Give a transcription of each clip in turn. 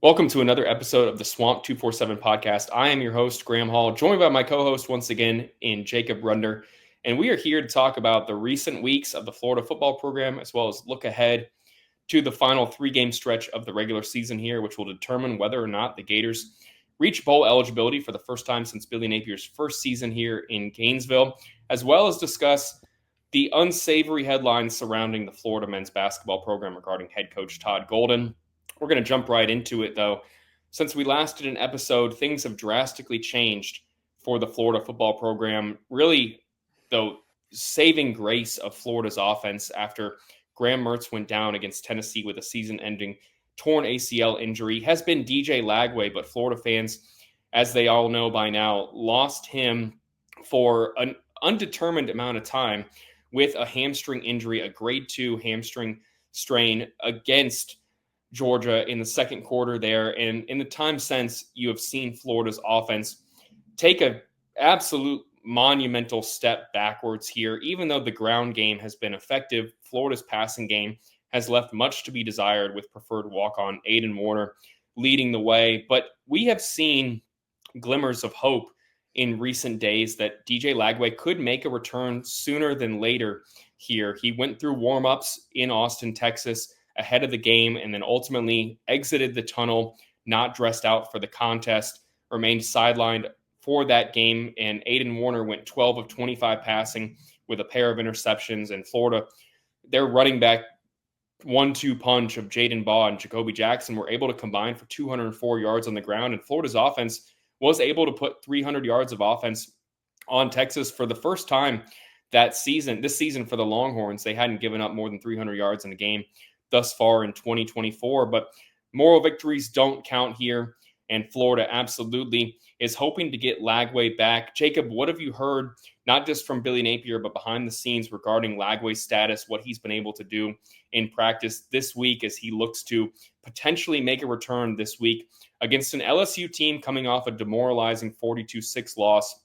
Welcome to another episode of the Swamp247 Podcast. I am your host, Graham Hall, joined by my co-host once again in Jacob Rudner. And we are here to talk about the recent weeks of the Florida football program, as well as look ahead to the final three-game stretch of the regular season here, which will determine whether or not the Gators reach bowl eligibility for the first time since Billy Napier's first season here in Gainesville, as well as discuss the unsavory headlines surrounding the Florida men's basketball program regarding head coach Todd Golden. We're going to jump right into it, though. Since we last did an episode, things have drastically changed for the Florida football program. Really, the saving grace of Florida's offense after Graham Mertz went down against Tennessee with a season-ending torn ACL injury has been DJ Lagway, but Florida fans, as they all know by now, lost him for an undetermined amount of time with a hamstring injury, a grade 2 hamstring strain against Georgia in the second quarter there. And in the time since, you have seen Florida's offense take an absolute monumental step backwards here. Even though the ground game has been effective, Florida's passing game has left much to be desired, with preferred walk-on Aiden Warner leading the way. But we have seen glimmers of hope in recent days that DJ Lagway could make a return sooner than later here. He went through warm-ups in Austin, Texas, ahead of the game, and then ultimately exited the tunnel, not dressed out for the contest, remained sidelined for that game. And Aiden Warner went 12 of 25 passing with a pair of interceptions. And Florida, their running back 1-2 punch of Jaden Baugh and Jacoby Jackson were able to combine for 204 yards on the ground. And Florida's offense was able to put 300 yards of offense on Texas for the first time this season for the Longhorns. They hadn't given up more than 300 yards in a game thus far in 2024, but moral victories don't count here, and Florida absolutely is hoping to get Lagway back. Jacob, what have you heard, not just from Billy Napier, but behind the scenes regarding Lagway's status, what he's been able to do in practice this week as he looks to potentially make a return this week against an LSU team coming off a demoralizing 42-6 loss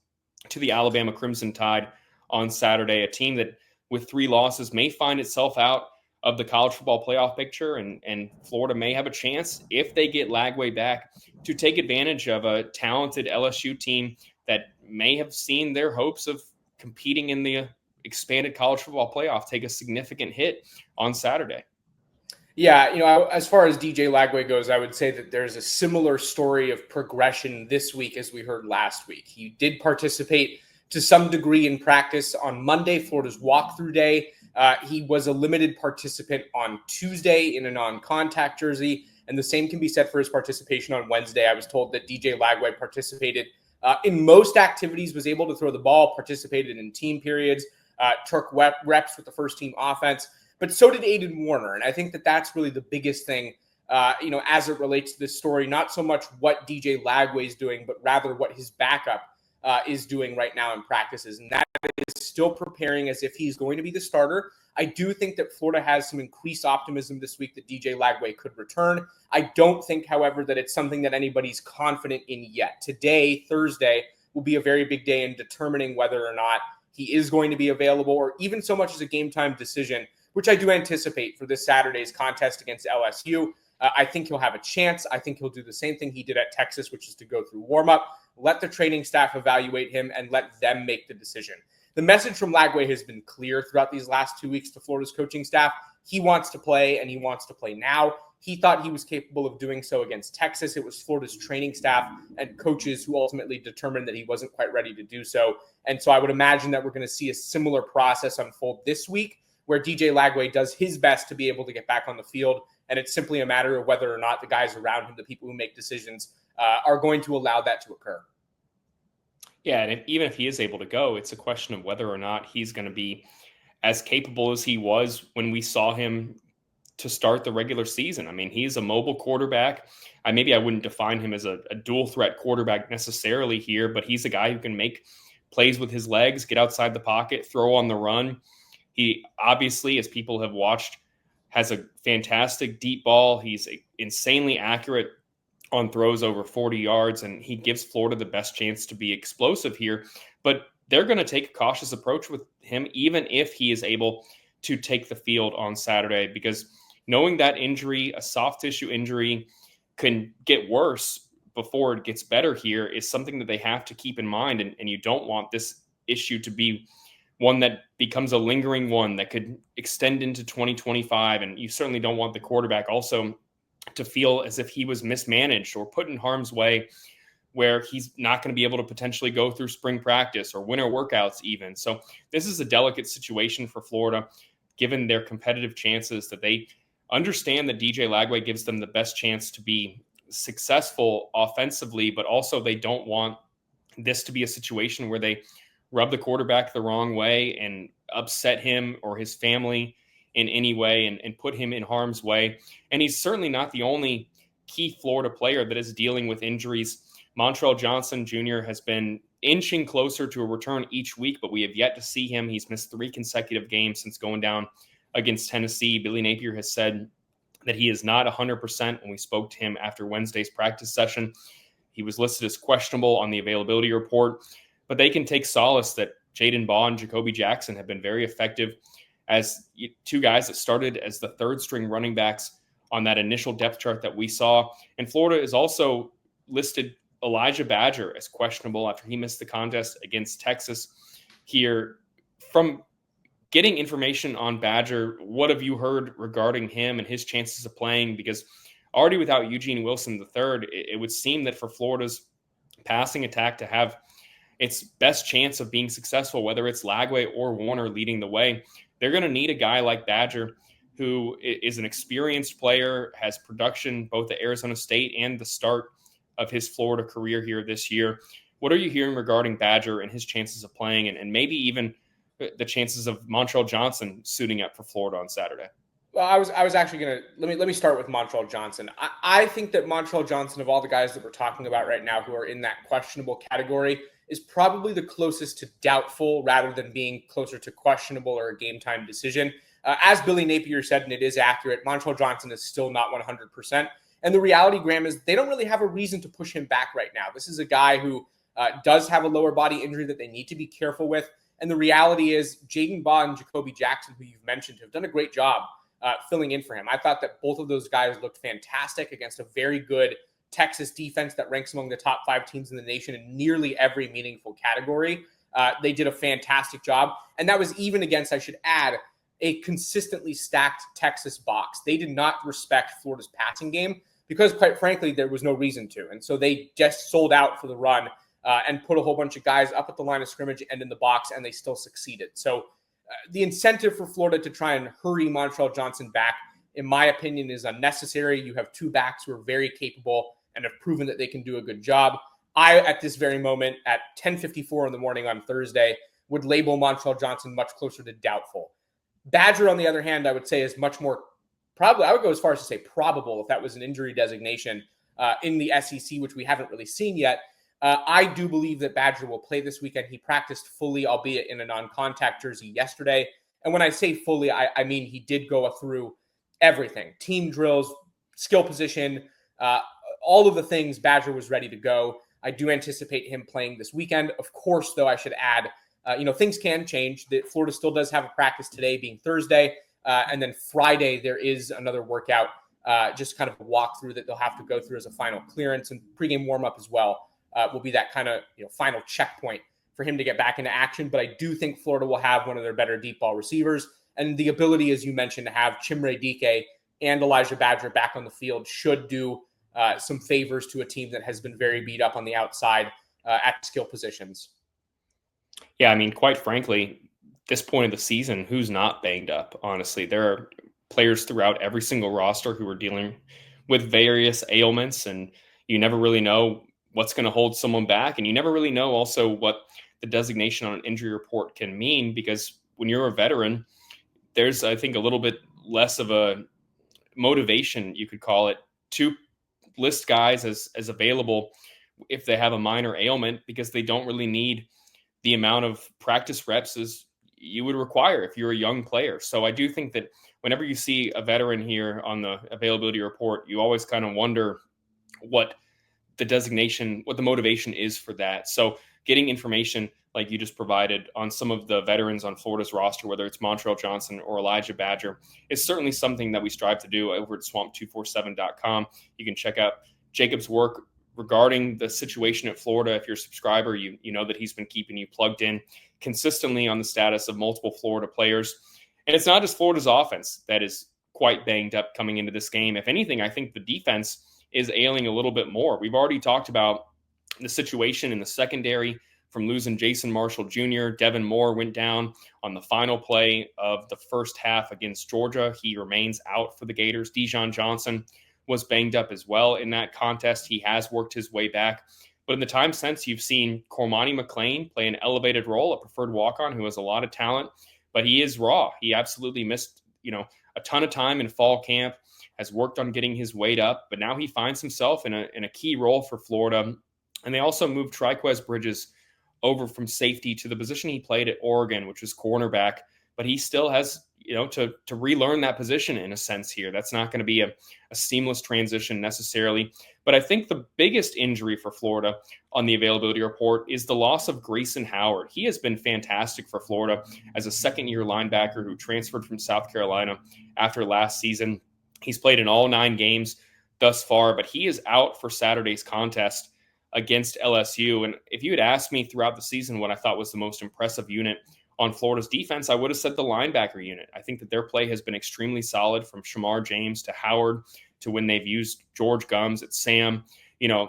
to the Alabama Crimson Tide on Saturday, a team that with 3 losses may find itself out of the college football playoff picture, and Florida may have a chance, if they get Lagway back, to take advantage of a talented LSU team that may have seen their hopes of competing in the expanded college football playoff take a significant hit on Saturday. Yeah, as far as DJ Lagway goes, I would say that there's a similar story of progression this week as we heard last week. He did participate to some degree in practice on Monday, Florida's walkthrough day. He was a limited participant on Tuesday in a non-contact jersey, and the same can be said for his participation on Wednesday. I was told that DJ Lagway participated in most activities, was able to throw the ball, participated in team periods, took reps with the first team offense, but so did Aiden Warner. And I think that that's really the biggest thing, as it relates to this story, not so much what DJ Lagway is doing, but rather what his backup is doing right now in practices. And that is still preparing as if he's going to be the starter. I do think that Florida has some increased optimism this week that DJ Lagway could return. I don't think, however, that it's something that anybody's confident in yet. Today, Thursday, will be a very big day in determining whether or not he is going to be available, or even so much as a game time decision, which I do anticipate for this Saturday's contest against LSU. I think he'll have a chance. I think he'll do the same thing he did at Texas, which is to go through warm-up, let the training staff evaluate him, and let them make the decision. The message from Lagway has been clear throughout these last 2 weeks to Florida's coaching staff. He wants to play, and he wants to play now. He thought he was capable of doing so against Texas. It was Florida's training staff and coaches who ultimately determined that he wasn't quite ready to do so. And so I would imagine that we're going to see a similar process unfold this week, where DJ Lagway does his best to be able to get back on the field. And it's simply a matter of whether or not the guys around him, the people who make decisions, are going to allow that to occur. Yeah, and even if he is able to go, it's a question of whether or not he's going to be as capable as he was when we saw him to start the regular season. I mean, he's a mobile quarterback. I wouldn't define him as a dual threat quarterback necessarily here, but he's a guy who can make plays with his legs, get outside the pocket, throw on the run. He obviously, as people have watched, has a fantastic deep ball. He's insanely accurate on throws over 40 yards, and he gives Florida the best chance to be explosive here. But they're going to take a cautious approach with him, even if he is able to take the field on Saturday, because knowing that injury, a soft tissue injury, can get worse before it gets better here is something that they have to keep in mind. And you don't want this issue to be one that becomes a lingering one that could extend into 2025. And you certainly don't want the quarterback also to feel as if he was mismanaged or put in harm's way, where he's not going to be able to potentially go through spring practice or winter workouts even. So this is a delicate situation for Florida, given their competitive chances, that they understand that DJ Lagway gives them the best chance to be successful offensively, but also they don't want this to be a situation where they rub the quarterback the wrong way and upset him or his family in any way and put him in harm's way. And he's certainly not the only key Florida player that is dealing with injuries. Montrell Johnson Jr. has been inching closer to a return each week, but we have yet to see him. He's missed 3 consecutive games since going down against Tennessee. Billy Napier has said that he is not 100% when we spoke to him after Wednesday's practice session. He was listed as questionable on the availability report, but they can take solace that Jaden Baugh and Jacoby Jackson have been very effective as 2 guys that started as the 3rd-string running backs on that initial depth chart that we saw. And Florida is also listed Elijhah Badger as questionable after he missed the contest against Texas here. From getting information on Badger, what have you heard regarding him and his chances of playing? Because already without Eugene Wilson III, it would seem that for Florida's passing attack to have its best chance of being successful, whether it's Lagway or Warner leading the way, they're going to need a guy like Badger, who is an experienced player, has production both at Arizona State and the start of his Florida career here this year. What are you hearing regarding Badger and his chances of playing, and maybe even the chances of Montrell Johnson suiting up for Florida on Saturday? Well, I was actually going to let me start with Montrell Johnson. I think that Montrell Johnson, of all the guys that we're talking about right now who are in that questionable category, is probably the closest to doubtful rather than being closer to questionable or a game time decision. As Billy Napier said, and it is accurate, Montrell Johnson is still not 100%. And the reality, Graham, is they don't really have a reason to push him back right now. This is a guy who does have a lower body injury that they need to be careful with. And the reality is Jaden Baugh and Jacoby Jackson, who you've mentioned, have done a great job filling in for him. I thought that both of those guys looked fantastic against a very good Texas defense that ranks among the top 5 teams in the nation in nearly every meaningful category. They did a fantastic job. And that was even against, I should add, a consistently stacked Texas box. They did not respect Florida's passing game because, quite frankly, there was no reason to. And so they just sold out for the run and put a whole bunch of guys up at the line of scrimmage and in the box, and they still succeeded. So the incentive for Florida to try and hurry Montrell Johnson back, in my opinion, is unnecessary. You have 2 backs who are very capable and have proven that they can do a good job. I, at this very moment, at 10:54 in the morning on Thursday, would label Montrell Johnson much closer to doubtful. Badger, on the other hand, I would say is much more probably, I would go as far as to say probable if that was an injury designation in the SEC, which we haven't really seen yet. I do believe that Badger will play this weekend. He practiced fully, albeit in a non-contact jersey yesterday. And when I say fully, I mean he did go through everything. Team drills, skill position, all of the things. Badger was ready to go. I do anticipate him playing this weekend. Of course, though, I should add, things can change. Florida still does have a practice today being Thursday. And then Friday, there is another workout, just kind of a walkthrough that they'll have to go through as a final clearance, and pregame warm-up as well will be that kind of final checkpoint for him to get back into action. But I do think Florida will have one of their better deep ball receivers. And the ability, as you mentioned, to have Chimere Dike and Elijhah Badger back on the field should do some favors to a team that has been very beat up on the outside at skill positions. Yeah, I mean, quite frankly, this point of the season, who's not banged up? Honestly, there are players throughout every single roster who are dealing with various ailments, and you never really know what's going to hold someone back. And you never really know also what the designation on an injury report can mean, because when you're a veteran, there's, I think, a little bit less of a motivation, you could call it, to list guys as available if they have a minor ailment, because they don't really need the amount of practice reps as you would require if you're a young player. So I do think that whenever you see a veteran here on the availability report, you always kind of wonder what the designation, what the motivation is for that. So getting information like you just provided on some of the veterans on Florida's roster, whether it's Montrell Johnson or Elijhah Badger, is certainly something that we strive to do over at swamp247.com. You can check out Jacob's work regarding the situation at Florida. If you're a subscriber, you know that he's been keeping you plugged in consistently on the status of multiple Florida players. And it's not just Florida's offense that is quite banged up coming into this game. If anything, I think the defense is ailing a little bit more. We've already talked about the situation in the secondary from losing Jason Marshall Jr. Devin Moore went down on the final play of the first half against Georgia. He remains out for the Gators. Dijon Johnson was banged up as well in that contest. He has worked his way back. But in the time since, you've seen Cormani McClain play an elevated role, a preferred walk-on who has a lot of talent, but he is raw. He absolutely missed, a ton of time in fall camp, has worked on getting his weight up, but now he finds himself in a key role for Florida. And they also moved Triquez Bridges over from safety to the position he played at Oregon, which was cornerback, but he still has, to relearn that position in a sense here. That's not going to be a seamless transition necessarily. But I think the biggest injury for Florida on the availability report is the loss of Grayson Howard. He has been fantastic for Florida as a second-year linebacker who transferred from South Carolina after last season. He's played in all 9 games thus far, but he is out for Saturday's contest against LSU. And if you had asked me throughout the season what I thought was the most impressive unit on Florida's defense, I would have said the linebacker unit. I think that their play has been extremely solid, from Shamar James to Howard to when they've used George Gums at Sam.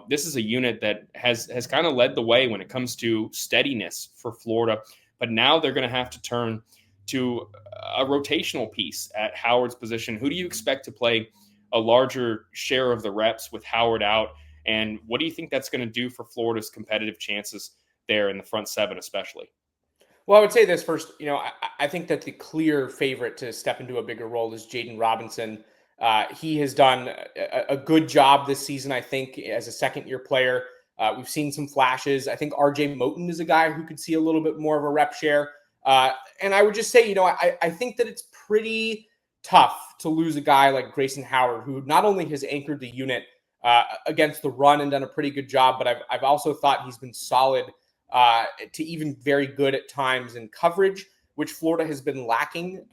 This is a unit that has kind of led the way when it comes to steadiness for Florida. But now they're going to have to turn to a rotational piece at Howard's position. Who do you expect to play a larger share of the reps with Howard out? And what do you think that's going to do for Florida's competitive chances there in the front 7 especially? Well, I would say this first. I think that the clear favorite to step into a bigger role is Jaden Robinson. He has done a good job this season, I think, as a second-year player. We've seen some flashes. I think RJ Moten is a guy who could see a little bit more of a rep share. And I would just say, I think that it's pretty tough to lose a guy like Grayson Howard, who not only has anchored the unit against the run and done a pretty good job, but I've also thought he's been solid to even very good at times in coverage, which Florida has been lacking,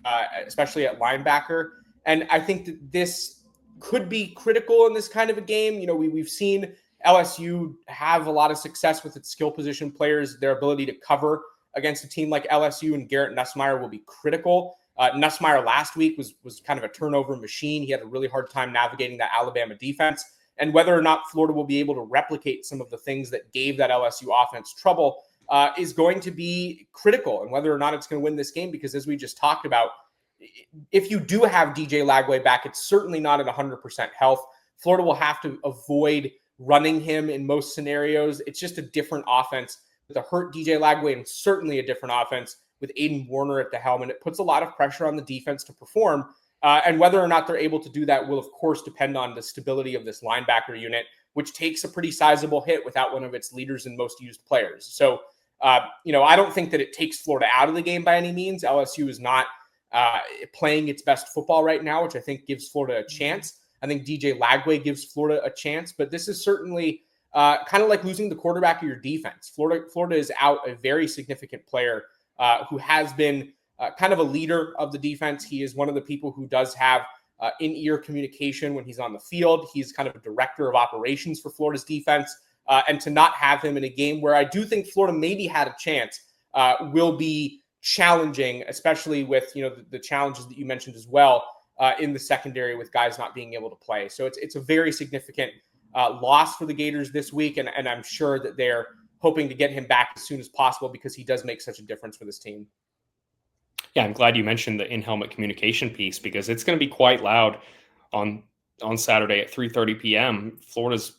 especially at linebacker. And I think that this could be critical in this kind of a game. We've seen LSU have a lot of success with its skill position players, their ability to cover against a team like LSU, and Garrett Nussmeier will be critical. Nussmeier last week was kind of a turnover machine. He had a really hard time navigating that Alabama defense. And whether or not Florida will be able to replicate some of the things that gave that LSU offense trouble is going to be critical, and whether or not it's going to win this game, because as we just talked about, if you do have DJ Lagway back, it's certainly not at 100% health. Florida will have to avoid running him in most scenarios. It's just a different offense with a hurt DJ Lagway, and certainly a different offense with Aiden Warner at the helm. And it puts a lot of pressure on the defense to perform. And whether or not they're able to do that will, of course, depend on the stability of this linebacker unit, which takes a pretty sizable hit without one of its leaders and most used players. So, I don't think that it takes Florida out of the game by any means. LSU is not playing its best football right now, which I think gives Florida a chance. I think DJ Lagway gives Florida a chance, but this is certainly kind of like losing the quarterback of your defense. Florida is out a very significant player who has been kind of a leader of the defense. He is one of the people who does have in-ear communication when he's on the field. He's kind of a director of operations for Florida's defense. And to not have him in a game where I do think Florida maybe had a chance will be challenging, especially with the challenges that you mentioned as well in the secondary with guys not being able to play. So it's a very significant loss for the Gators this week, and I'm sure that they're hoping to get him back as soon as possible because he does make such a difference for this team. Yeah, I'm glad you mentioned the in-helmet communication piece, because it's going to be quite loud on Saturday at 3:30 p.m. Florida's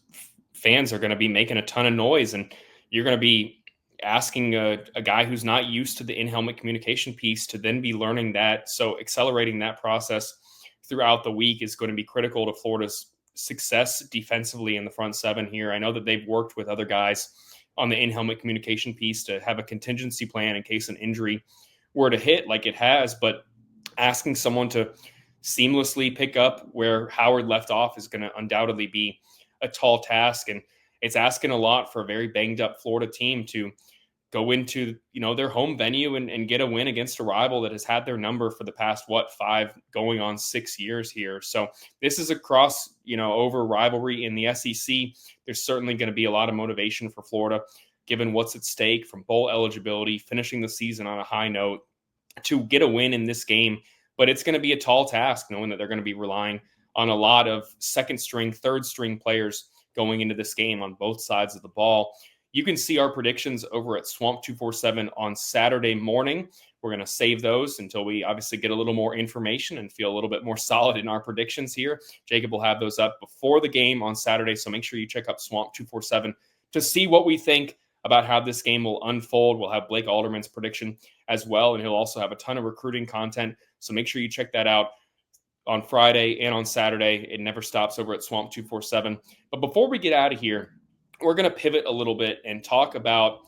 fans are going to be making a ton of noise, and you're going to be asking a guy who's not used to the in-helmet communication piece to then be learning that. So accelerating that process throughout the week is going to be critical to Florida's success defensively in the front 7 here. I know that they've worked with other guys on the in-helmet communication piece to have a contingency plan in case an injury were to hit like it has, but asking someone to seamlessly pick up where Howard left off is going to undoubtedly be a tall task. And it's asking a lot for a very banged up Florida team to go into, their home venue and get a win against a rival that has had their number for the past, 5 going on 6 years here. So this is a cross, over rivalry in the SEC. There's certainly going to be a lot of motivation for Florida, given what's at stake from bowl eligibility, finishing the season on a high note, to get a win in this game. But it's going to be a tall task, knowing that they're going to be relying on a lot of second string, third string players going into this game on both sides of the ball. You can see our predictions over at Swamp247 on Saturday morning. We're going to save those until we obviously get a little more information and feel a little bit more solid in our predictions here. Jacob will have those up before the game on Saturday, so make sure you check out Swamp247 to see what we think about how this game will unfold. We'll have Blake Alderman's prediction as well, and he'll also have a ton of recruiting content, so make sure you check that out on Friday and on Saturday. It never stops over at Swamp247. But before we get out of here, we're going to pivot a little bit and talk about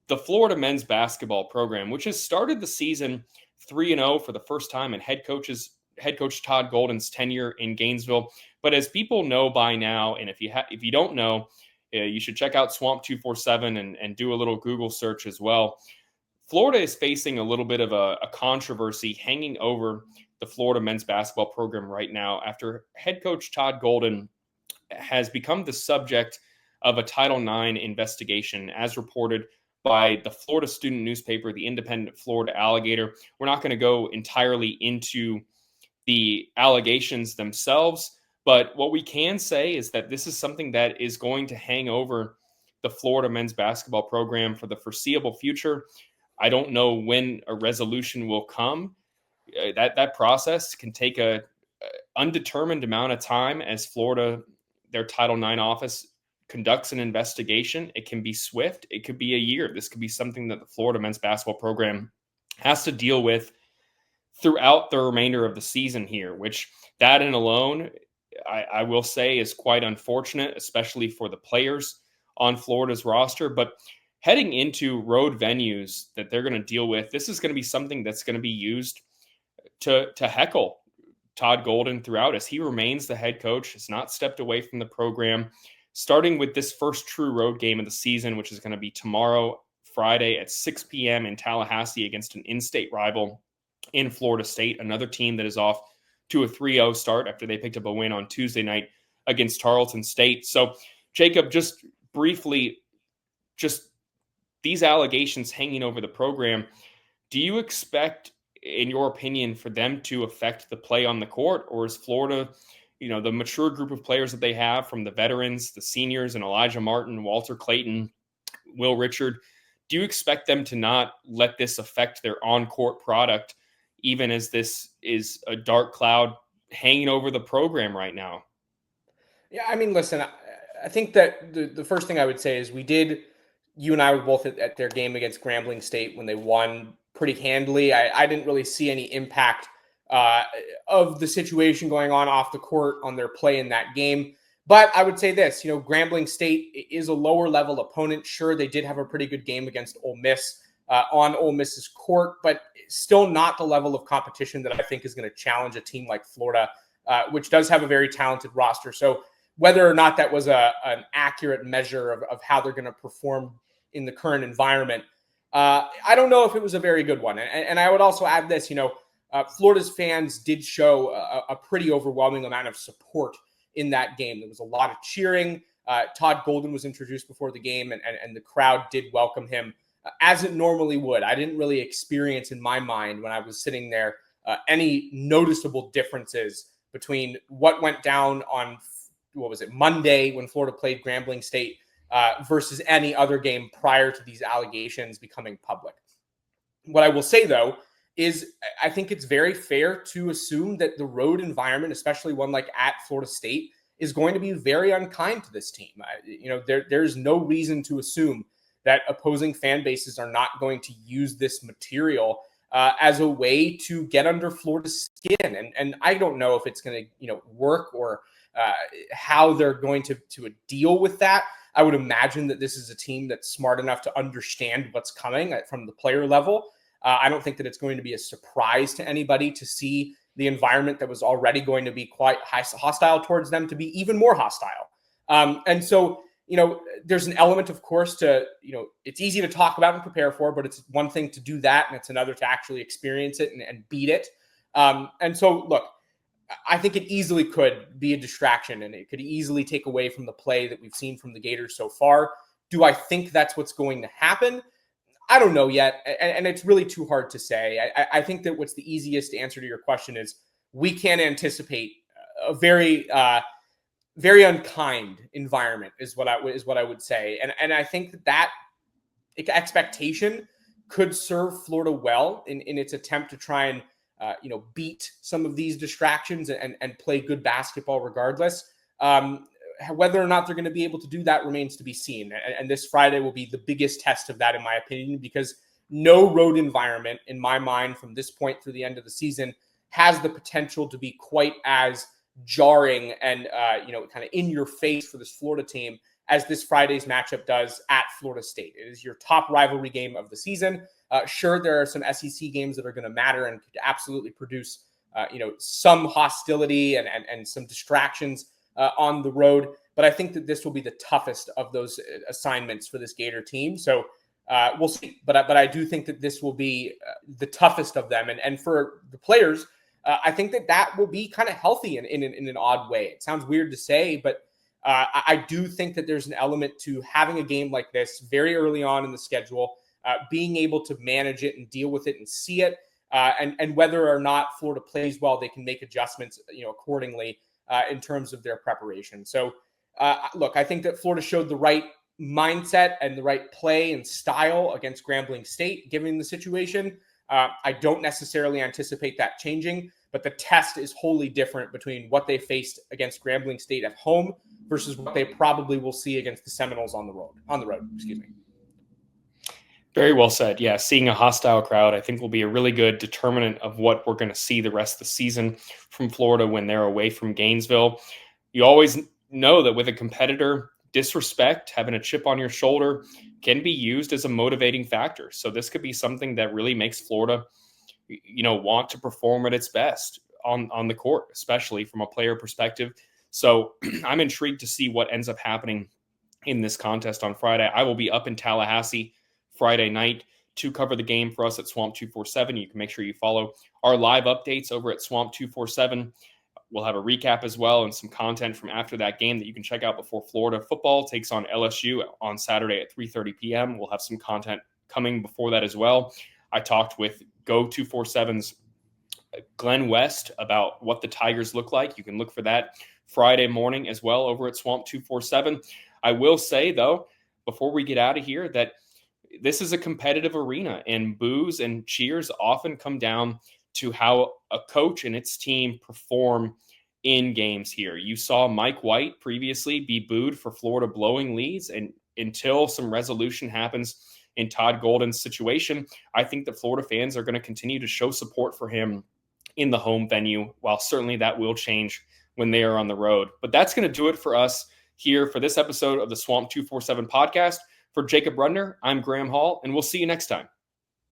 the Florida men's basketball program, which has started the season 3-0 for the first time in head coach Todd Golden's tenure in Gainesville. But as people know by now, and if you don't know, you should check out Swamp247 and do a little Google search as well. Florida is facing a little bit of a controversy hanging over the Florida men's basketball program right now after head coach Todd Golden has become the subject of a Title IX investigation, as reported by the Florida student newspaper, the Independent Florida Alligator. We're not going to go entirely into the allegations themselves, but what we can say is that this is something that is going to hang over the Florida men's basketball program for the foreseeable future. I don't know when a resolution will come. That process can take a undetermined amount of time as Florida, their Title IX office, conducts an investigation. It can be swift. It could be a year. This could be something that the Florida men's basketball program has to deal with throughout the remainder of the season here, which that in alone, I will say, is quite unfortunate, especially for the players on Florida's roster. But heading into road venues that they're going to deal with, this is going to be something that's going to be used to heckle Todd Golden throughout, as he remains the head coach, has not stepped away from the program, starting with this first true road game of the season, which is going to be tomorrow, Friday at 6 p.m. in Tallahassee against an in-state rival in Florida State, another team that is off to a 3-0 start after they picked up a win on Tuesday night against Tarleton State. So, Jacob, just briefly, just these allegations hanging over the program, do you expect, in your opinion, for them to affect the play on the court? Or is Florida, the mature group of players that they have, from the veterans, the seniors, and Elijhah Martin, Walter Clayton, Will Richard, do you expect them to not let this affect their on-court product, even as this is a dark cloud hanging over the program right now? Yeah, I mean, listen, I think that the first thing I would say is you and I were both at their game against Grambling State when they won pretty handily. I didn't really see any impact of the situation going on off the court on their play in that game. But I would say this, Grambling State is a lower level opponent. Sure, they did have a pretty good game against Ole Miss on Ole Miss's court, but still not the level of competition that I think is going to challenge a team like Florida, which does have a very talented roster. So whether or not that was an accurate measure of how they're going to perform in the current environment, I don't know if it was a very good one. And I would also add this, Florida's fans did show a pretty overwhelming amount of support in that game. There was a lot of cheering. Todd Golden was introduced before the game, and the crowd did welcome him as it normally would. I didn't really experience in my mind when I was sitting there any noticeable differences between what went down on, Monday when Florida played Grambling State versus any other game prior to these allegations becoming public. What I will say, though, is I think it's very fair to assume that the road environment, especially one like at Florida State, is going to be very unkind to this team. There's no reason to assume that opposing fan bases are not going to use this material as a way to get under Florida's skin. And I don't know if it's going to work or how they're going to deal with that. I would imagine that this is a team that's smart enough to understand what's coming from the player level. I don't think that it's going to be a surprise to anybody to see the environment that was already going to be quite hostile towards them to be even more hostile. And so there's an element, of course, to, it's easy to talk about and prepare for, but it's one thing to do that, and it's another to actually experience it and beat it. And so, look, I think it easily could be a distraction, and it could easily take away from the play that we've seen from the Gators so far. Do I think that's what's going to happen? I don't know yet, and it's really too hard to say. I think that what's the easiest answer to your question is we can anticipate a very, very unkind environment is what I would say, and I think that expectation could serve Florida well in its attempt to try and beat some of these distractions and play good basketball regardless. Whether or not they're going to be able to do that remains to be seen. And this Friday will be the biggest test of that, in my opinion, because no road environment, in my mind, from this point through the end of the season, has the potential to be quite as jarring and, kind of in your face for this Florida team as this Friday's matchup does at Florida State. It is your top rivalry game of the season. Sure, there are some SEC games that are going to matter and could absolutely produce, some hostility and some distractions on the road. But I think that this will be the toughest of those assignments for this Gator team. So we'll see. But I do think that this will be the toughest of them. And for the players, I think that will be kind of healthy in an odd way. It sounds weird to say, but I do think that there's an element to having a game like this very early on in the schedule, being able to manage it and deal with it and see it, and whether or not Florida plays well, they can make adjustments, accordingly in terms of their preparation. So, look, I think that Florida showed the right mindset and the right play and style against Grambling State, given the situation. I don't necessarily anticipate that changing, but the test is wholly different between what they faced against Grambling State at home versus what they probably will see against the Seminoles on the road. Excuse me. Very well said. Yeah, seeing a hostile crowd, I think, will be a really good determinant of what we're going to see the rest of the season from Florida when they're away from Gainesville. You always know that with a competitor, disrespect, having a chip on your shoulder can be used as a motivating factor. So this could be something that really makes Florida, want to perform at its best on the court, especially from a player perspective. So I'm intrigued to see what ends up happening in this contest on Friday. I will be up in Tallahassee Friday night to cover the game for us at Swamp247. You can make sure you follow our live updates over at Swamp247. We'll have a recap as well and some content from after that game that you can check out before Florida football takes on LSU on Saturday at 3:30 p.m. We'll have some content coming before that as well. I talked with Go247's Glenn West about what the Tigers look like. You can look for that Friday morning as well over at Swamp247. I will say, though, before we get out of here, that this is a competitive arena, and boos and cheers often come down to how a coach and its team perform in games here. You saw Mike White previously be booed for Florida blowing leads, and until some resolution happens in Todd Golden's situation, I think that Florida fans are going to continue to show support for him in the home venue, while certainly that will change when they are on the road. But that's going to do it for us here for this episode of the Swamp247 podcast. For Jacob Rudner, I'm Graham Hall, and we'll see you next time.